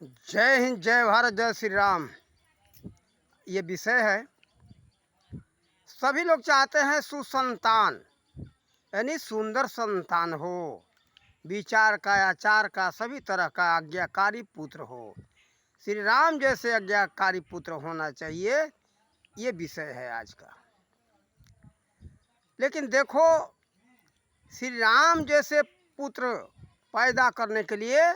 जय हिंद, जय भारत, जय श्री राम। ये विषय है। सभी लोग चाहते हैं सुसंतान, यानी सुंदर संतान हो, विचार का, आचार का, सभी तरह का आज्ञाकारी पुत्र हो। श्री राम जैसे आज्ञाकारी पुत्र होना चाहिए, ये विषय है आज का। लेकिन देखो, श्री राम जैसे पुत्र पैदा करने के लिए,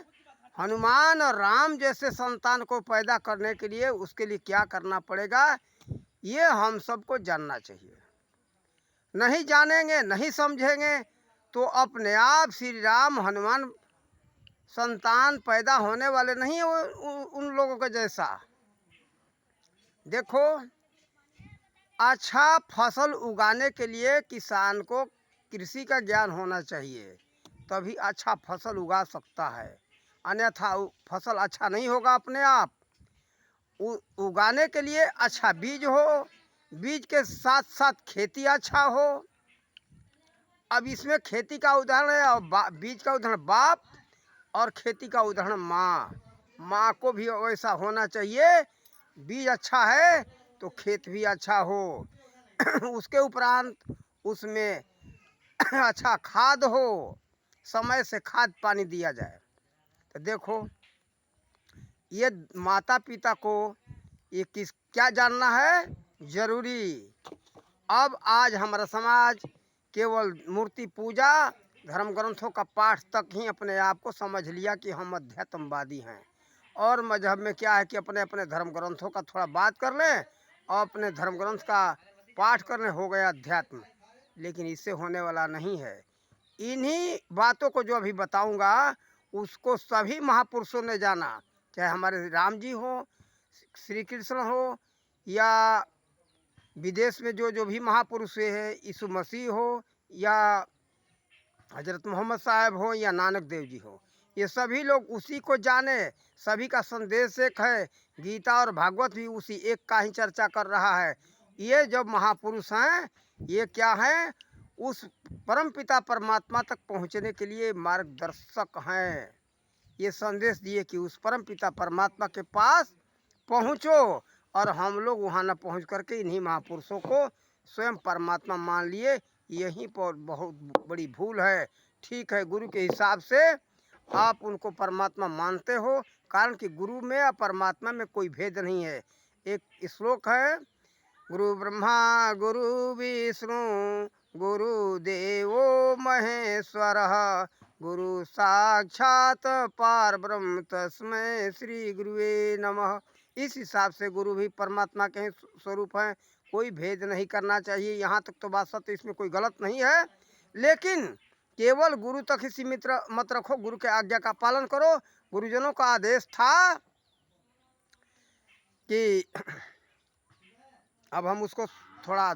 हनुमान और राम जैसे संतान को पैदा करने के लिए उसके लिए क्या करना पड़ेगा, ये हम सबको जानना चाहिए। नहीं जानेंगे, नहीं समझेंगे तो अपने आप श्री राम हनुमान संतान पैदा होने वाले नहीं है उन लोगों के जैसा। देखो, अच्छा फसल उगाने के लिए किसान को कृषि का ज्ञान होना चाहिए, तभी अच्छा फसल उगा सकता है। अन्यथा फसल अच्छा नहीं होगा। अपने आप उगाने के लिए अच्छा बीज हो, बीज के साथ साथ खेती अच्छा हो। अब इसमें खेती का उदाहरण है और बीज का उदाहरण बाप, और खेती का उदाहरण माँ। माँ को भी वैसा होना चाहिए। बीज अच्छा है तो खेत भी अच्छा हो। उसके उपरांत उसमें अच्छा खाद हो, समय से खाद पानी दिया जाए। तो देखो, ये माता पिता को ये क्या जानना है जरूरी। अब आज हमारा समाज केवल मूर्ति पूजा, धर्म ग्रंथों का पाठ तक ही अपने आप को समझ लिया कि हम अध्यात्मवादी हैं। और मजहब में क्या है कि अपने अपने धर्म ग्रंथों का थोड़ा बात कर लें और अपने धर्म ग्रंथ का पाठ कर लें, हो गया अध्यात्म। लेकिन इससे होने वाला नहीं है। इन्हीं बातों को जो अभी बताऊंगा उसको सभी महापुरुषों ने जाना, चाहे हमारे राम जी हो, श्री कृष्ण हो, या विदेश में जो भी महापुरुष है, यीशु मसीह हो, या हजरत मोहम्मद साहब हो, या नानक देव जी हो, ये सभी लोग उसी को जाने। सभी का संदेश एक है। गीता और भागवत भी उसी एक का ही चर्चा कर रहा है। ये जब महापुरुष हैं, ये क्या हैं, उस परम पिता परमात्मा तक पहुंचने के लिए मार्गदर्शक हैं। ये संदेश दिए कि उस परम पिता परमात्मा के पास पहुँचो, और हम लोग वहाँ न पहुँच करके इन्हीं महापुरुषों को स्वयं परमात्मा मान लिए। यहीं पर बहुत बड़ी भूल है। ठीक है, गुरु के हिसाब से आप उनको परमात्मा मानते हो, कारण कि गुरु में और परमात्मा में कोई भेद नहीं है। एक श्लोक है, गुरु ब्रह्मा गुरु विष्णु गुरु देवो महेश्वर गुरु साक्षात पार ब्रह्म तस्मै श्री गुरुवे नमः। इस हिसाब से गुरु भी परमात्मा के स्वरूप हैं। कोई भेद नहीं करना चाहिए। यहाँ तक तो बात सत्य, इसमें कोई गलत नहीं है। लेकिन केवल गुरु तक ही सीमित मत रखो, गुरु के आज्ञा का पालन करो। गुरुजनों का आदेश था कि अब हम उसको थोड़ा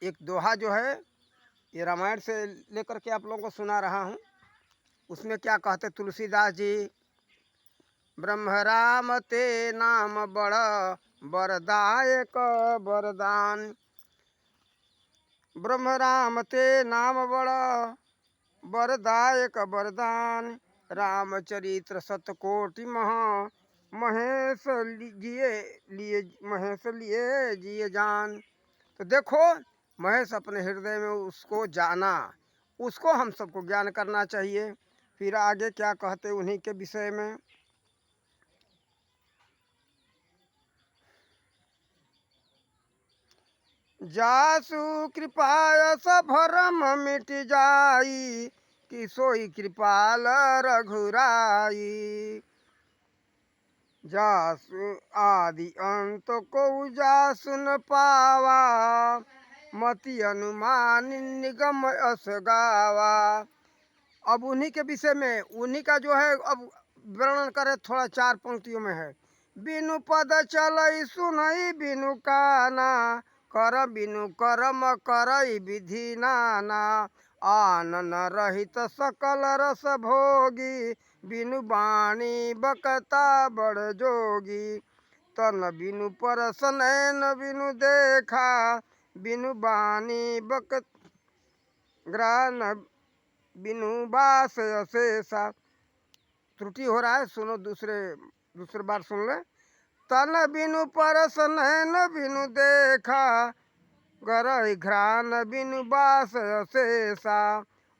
एक दोहा जो है, ये रामायण से लेकर के आप लोगों को सुना रहा हूँ। उसमें क्या कहते तुलसीदास जी, ब्रह्म राम ते नाम बड़ बरदायक वरदान। ब्रह्म राम ते नाम बड़ बरदायक वरदान। रामचरित्र सतकोटि महेश लिए जिए जान। तो देखो, महेश अपने हृदय में उसको जाना, उसको हम सबको ज्ञान करना चाहिए। फिर आगे क्या कहते उन्हीं के विषय में, जासु कृपाय सब भरम मिट जाई, कि सोई कृपाल रघुराई। जासु आदि अंत को जासु न पावा, मति अनुमान निगम अस गावा। अब उन्हीं के विषय में, उन्हीं का जो है अब वर्णन करे, थोड़ा 4 पंक्तियों में है। बिनु पद चलई सुनई बिनु काना, कर बिनु कर्म करई विधि नाना। आनन रहित सकल रस भोगी, बिनु वाणी बकता बड़ जोगी। तन बिनु परस नैन बिनु देखा, बिनु वाणी बक ग्रान बिनु बास अशेषा। त्रुटि हो रहा है, सुनो, दूसरे बार सुन ले। तन बिनु परस नैन बिनु देखा, गरई घ्राण बिनु बास अशेषा,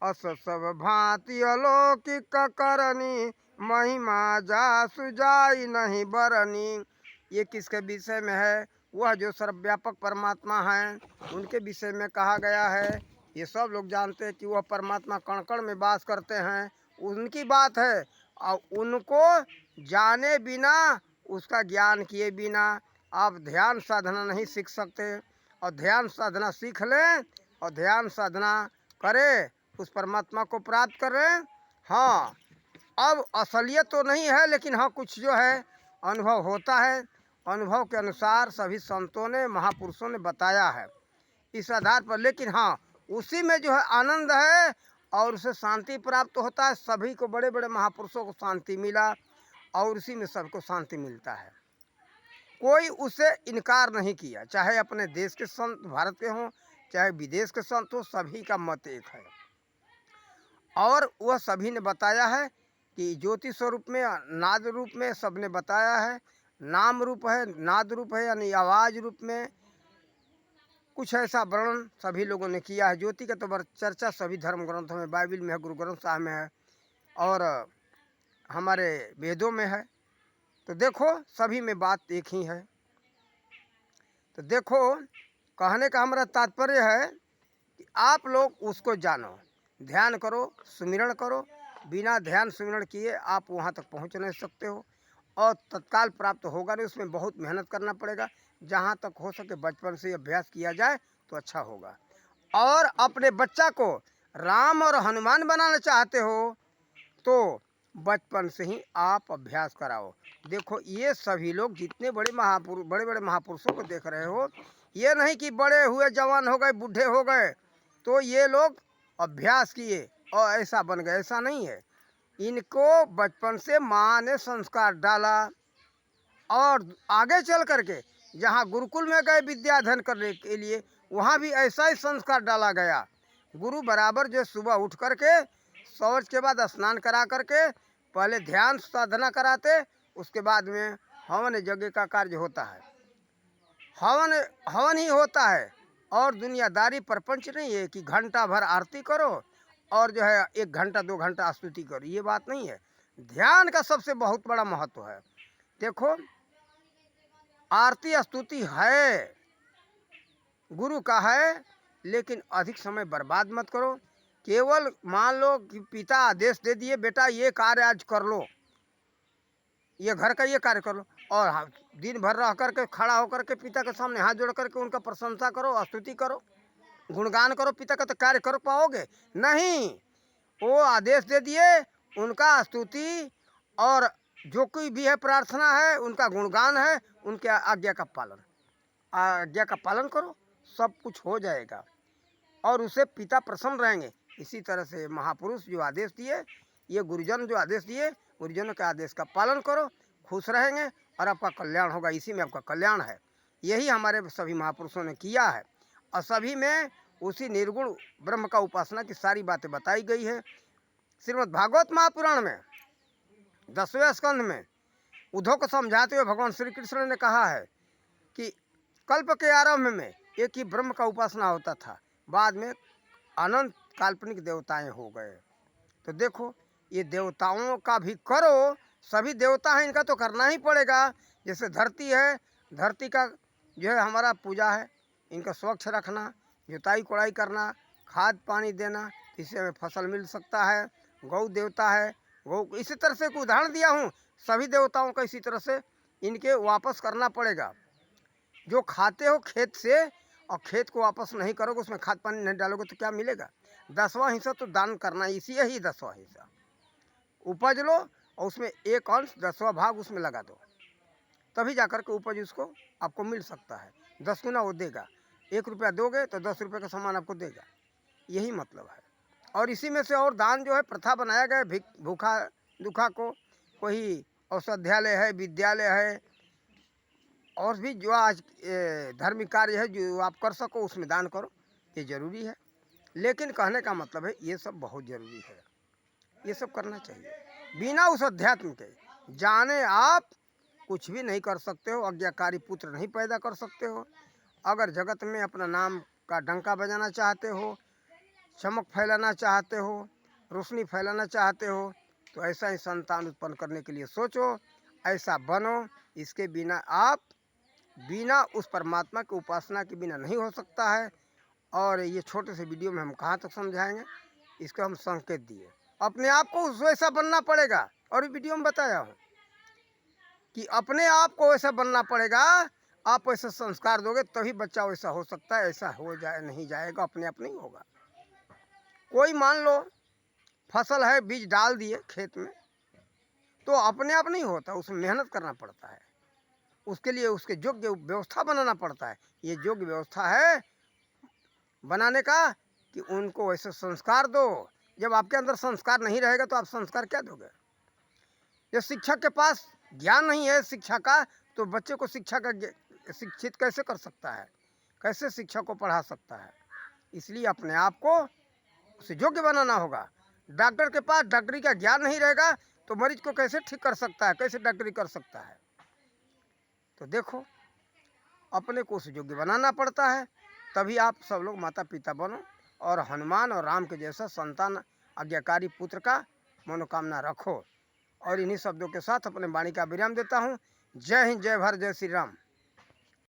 अस सब भांति अलौकिक करनी, महिमा जासु जाई नहीं बरनी। ये किसके विषय में है? वह जो सर्वव्यापक परमात्मा हैं, उनके विषय में कहा गया है। ये सब लोग जानते हैं कि वह परमात्मा कण कण में वास करते हैं, उनकी बात है। और उनको जाने बिना, उसका ज्ञान किए बिना आप ध्यान साधना नहीं सीख सकते। और ध्यान साधना सीख लें और ध्यान साधना करें, उस परमात्मा को प्राप्त करें। हाँ, अब असलियत तो नहीं है, लेकिन हाँ कुछ जो है अनुभव होता है। अनुभव के अनुसार सभी संतों ने, महापुरुषों ने बताया है इस आधार पर। लेकिन हाँ, उसी में जो है आनंद है और उसे शांति प्राप्त होता है। सभी को, बड़े बड़े महापुरुषों को शांति मिला और उसी में सबको शांति मिलता है। कोई उसे इनकार नहीं किया, चाहे अपने देश के संत भारत के हों, चाहे विदेश के संत हो, सभी का मत एक है। और वह सभी ने बताया है कि ज्योति स्वरूप में, नाद रूप में सबने बताया है। नाम रूप है, नाद रूप है, यानी आवाज़ रूप में कुछ ऐसा वर्णन सभी लोगों ने किया है। ज्योति का तो चर्चा सभी धर्म ग्रंथों में, बाइबल में है, गुरु ग्रंथ साहब में है और हमारे वेदों में है। तो देखो, सभी में बात एक ही है। तो देखो, कहने का हमारा तात्पर्य है कि आप लोग उसको जानो, ध्यान करो, सुमिरण करो। बिना ध्यान सुमिरण किए आप वहाँ तक पहुँच नहीं सकते हो और तत्काल प्राप्त होगा नहीं, उसमें बहुत मेहनत करना पड़ेगा। जहाँ तक हो सके बचपन से अभ्यास किया जाए तो अच्छा होगा। और अपने बच्चा को राम और हनुमान बनाना चाहते हो तो बचपन से ही आप अभ्यास कराओ। देखो, ये सभी लोग जितने बड़े बड़े महापुरुषों को देख रहे हो, ये नहीं कि बड़े हुए जवान हो गए, बूढ़े हो गए तो ये लोग अभ्यास किए और ऐसा बन गए, ऐसा नहीं है। इनको बचपन से माँ ने संस्कार डाला और आगे चल करके जहाँ गुरुकुल में गए विद्या अध्ययन करने के लिए, वहाँ भी ऐसा ही संस्कार डाला गया। गुरु बराबर जो सुबह उठ करके शौच के बाद स्नान करा करके पहले ध्यान साधना कराते, उसके बाद में हवन यज्ञ का कार्य होता है। हवन हवन ही होता है और दुनियादारी प्रपंच नहीं है कि घंटा भर आरती करो और जो है 1 घंटा 2 घंटा स्तुति करो, ये बात नहीं है। ध्यान का सबसे बहुत बड़ा महत्व है। देखो, आरती स्तुति है, गुरु का है, लेकिन अधिक समय बर्बाद मत करो। केवल मान लो कि पिता आदेश दे दिए, बेटा ये कार्य आज कर लो, ये घर का ये कार्य कर लो, और दिन भर रह करके खड़ा होकर के पिता के सामने हाथ जोड़ करके उनका प्रशंसा करो, स्तुति करो, गुणगान करो पिता का, तो कार्य कर पाओगे नहीं। वो आदेश दे दिए, उनका स्तुति और जो कोई भी है प्रार्थना है, उनका गुणगान है, उनके आज्ञा का पालन करो, सब कुछ हो जाएगा और उसे पिता प्रसन्न रहेंगे। इसी तरह से महापुरुष जो आदेश दिए, ये गुरुजन जो आदेश दिए, गुरुजनों के आदेश का पालन करो, खुश रहेंगे और आपका कल्याण होगा। इसी में आपका कल्याण है। यही हमारे सभी महापुरुषों ने किया है और सभी में उसी निर्गुण ब्रह्म का उपासना की सारी बातें बताई गई है। श्रीमद् भागवत महापुराण में 10वें स्कंध में उद्धव को समझाते हुए भगवान श्री कृष्ण ने कहा है कि कल्प के आरंभ में एक ही ब्रह्म का उपासना होता था, बाद में अनंत काल्पनिक देवताएं हो गए। तो देखो, ये देवताओं का भी करो, सभी देवता हैं, इनका तो करना ही पड़ेगा। जैसे धरती है, धरती का जो है हमारा पूजा है, इनका स्वच्छ रखना, जुताई कोड़ाई करना, खाद पानी देना, इससे हमें फसल मिल सकता है। गौ देवता है, गौ इसी तरह से एक उदाहरण दिया हूँ, सभी देवताओं का इसी तरह से इनके वापस करना पड़ेगा। जो खाते हो खेत से और खेत को वापस नहीं करोगे, उसमें खाद पानी नहीं डालोगे तो क्या मिलेगा? 10वां हिस्सा तो दान करना, इसी यही 10वां हिस्सा उपज लो और उसमें 1 अंश 10वां भाग उसमें लगा दो, तभी जाकर के उपज उसको आपको मिल सकता है। 10 गुना वो देगा। 1 रुपया दोगे तो 10 रुपये का सामान आपको देगा, यही मतलब है। और इसी में से और दान जो है प्रथा बनाया गया है, भूखा दुखा को, कोई औषधालय है, विद्यालय है, और भी जो आज धार्मिक कार्य है जो आप कर सको उसमें दान करो, ये ज़रूरी है। लेकिन कहने का मतलब है ये सब बहुत ज़रूरी है, ये सब करना चाहिए। बिना उस अध्यात्म के जाने आप कुछ भी नहीं कर सकते हो, आज्ञाकारी पुत्र नहीं पैदा कर सकते हो। अगर जगत में अपना नाम का डंका बजाना चाहते हो, चमक फैलाना चाहते हो, रोशनी फैलाना चाहते हो, तो ऐसा ही संतान उत्पन्न करने के लिए सोचो, ऐसा बनो। इसके बिना आप बिना उस परमात्मा की उपासना के बिना नहीं हो सकता है। और ये छोटे से वीडियो में हम कहाँ तक समझाएंगे, इसको हम संकेत दिए। अपने आप को उस वैसा बनना पड़ेगा, और इस वीडियो में बताया हूँ कि अपने आप को वैसा बनना पड़ेगा। आप वैसे संस्कार दोगे तभी बच्चा वैसा हो सकता है, ऐसा हो जाए नहीं जाएगा, अपने आप नहीं होगा। कोई मान लो फसल है, बीज डाल दिए खेत में, तो अपने आप नहीं होता, उसमें मेहनत करना पड़ता है, उसके लिए उसके योग्य व्यवस्था बनाना पड़ता है। ये योग्य व्यवस्था है बनाने का कि उनको वैसे संस्कार दो। जब आपके अंदर संस्कार नहीं रहेगा तो आप संस्कार क्या दोगे? जब शिक्षक के पास ज्ञान नहीं है शिक्षा का, तो बच्चे को शिक्षा का शिक्षित कैसे कर सकता है, कैसे शिक्षा को पढ़ा सकता है? इसलिए अपने आप को उसे योग्य बनाना होगा। डॉक्टर के पास डॉक्टरी का ज्ञान नहीं रहेगा तो मरीज को कैसे ठीक कर सकता है, कैसे डॉक्टरी कर सकता है? तो देखो, अपने को उस योग्य बनाना पड़ता है, तभी आप सब लोग माता पिता बनो और हनुमान और राम के जैसा संतान आज्ञाकारी पुत्र का मनोकामना रखो। और इन्हीं शब्दों के साथ अपने वाणी का विराम देता हूँ। जय हिंद, जय भारत, जय श्री राम।